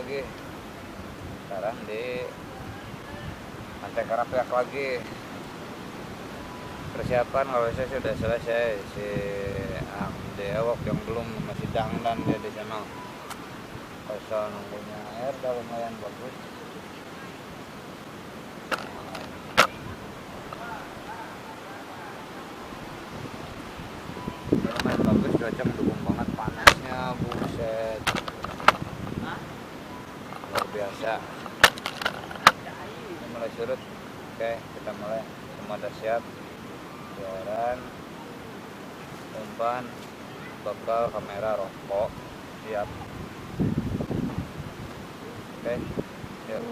lagi. Sekarang di Pantai Karapiak lagi. Persiapan kalau saya sudah selesai. Si Deawak yang belum masih dangdan dia di sana. Pasal nunggunya air udah lumayan bagus. Lumayan bagus, cuaca mendukung banget, panasnya buset luar biasa. Ini mulai surut. Oke, kita mulai. Semua udah siap, jalan, umpan, bekal, kamera, rokok siap. Oke, yuk.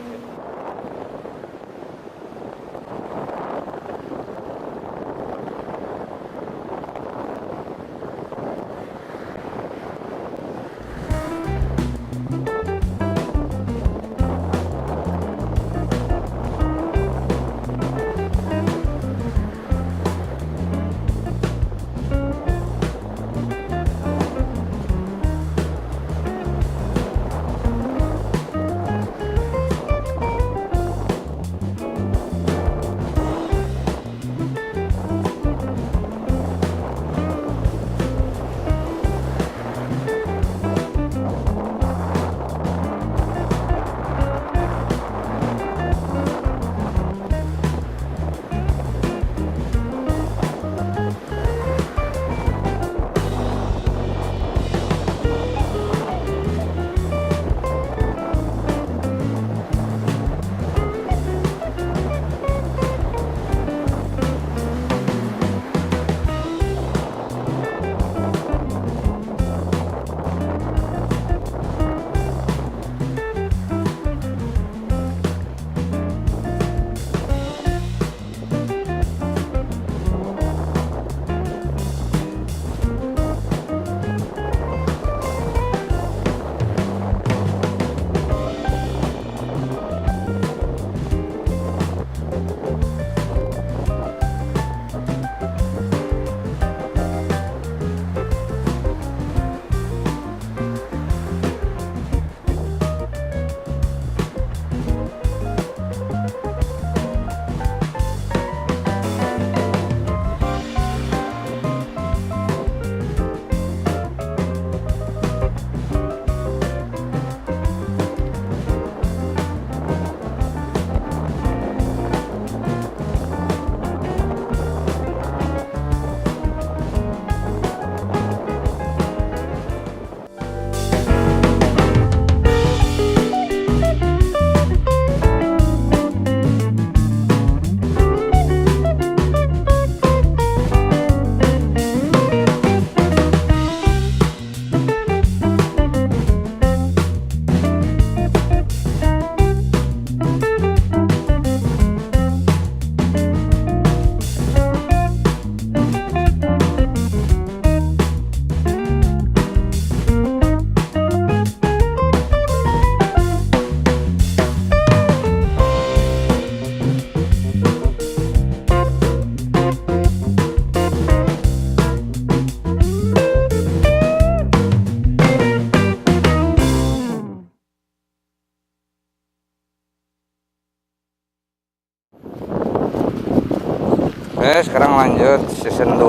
Oke, sekarang lanjut season 2.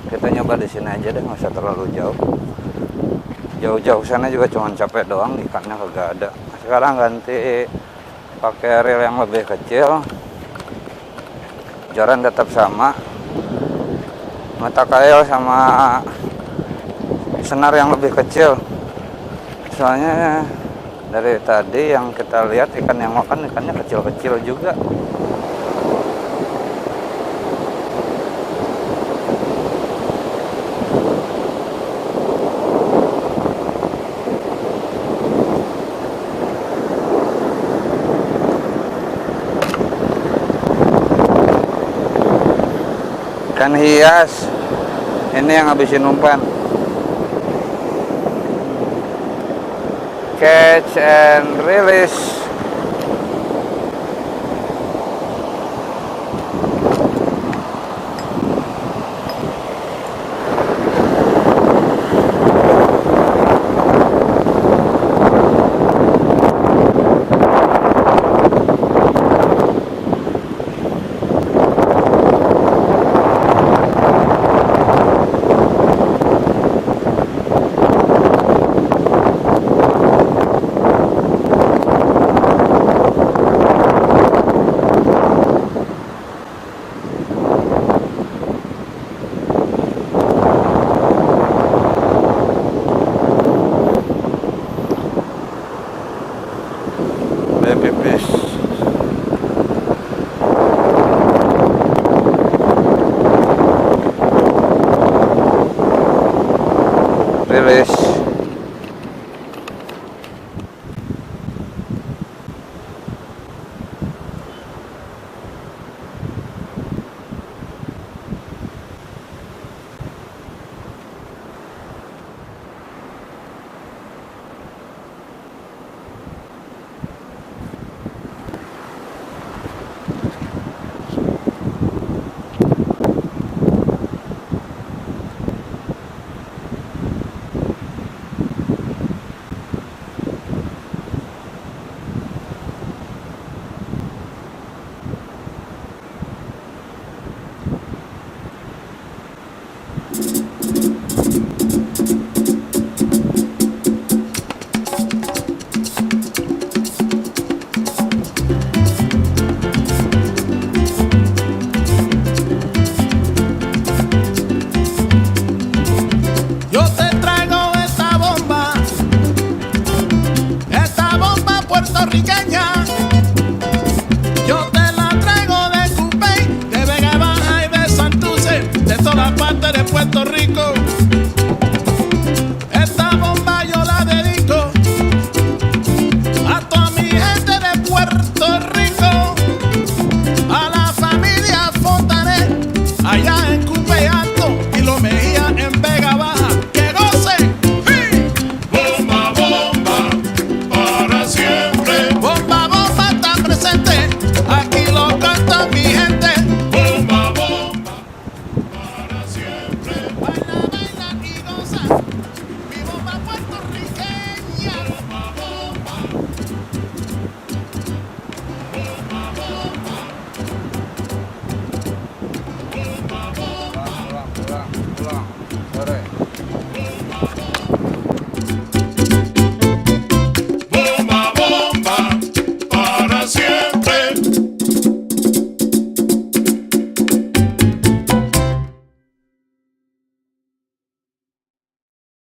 Kita nyoba di sini aja deh, nggak usah terlalu jauh. Jauh-jauh sana juga cuma capek doang, ikannya kagak ada. Sekarang ganti pakai reel yang lebih kecil. Jaran tetap sama. Mata kail sama senar yang lebih kecil. Soalnya dari tadi yang kita lihat ikan yang makan ikannya kecil-kecil juga. Ikan hias ini yang habisin umpan. Catch and release. Rilis. Yo te traigo esta bomba puertorriqueña. Yo te la traigo de Cupey, de Vega Baja y de Santurce, de todas partes de Puerto Rico. Esta bomba yo la dedico a toda mi gente de Puerto Rico, a la familia Fontanet, allá en Cupey Alto y Lo Mejía en Vega Baja. ¡Que gocen! ¡Sí! Bomba, bomba, para siempre. Bomba, bomba está presente, aquí lo canta mi gente. Bomba, bomba, para siempre. Baila, baila y goza, mi bomba puertorriqueña. Bomba, bomba, Pulang. Sore.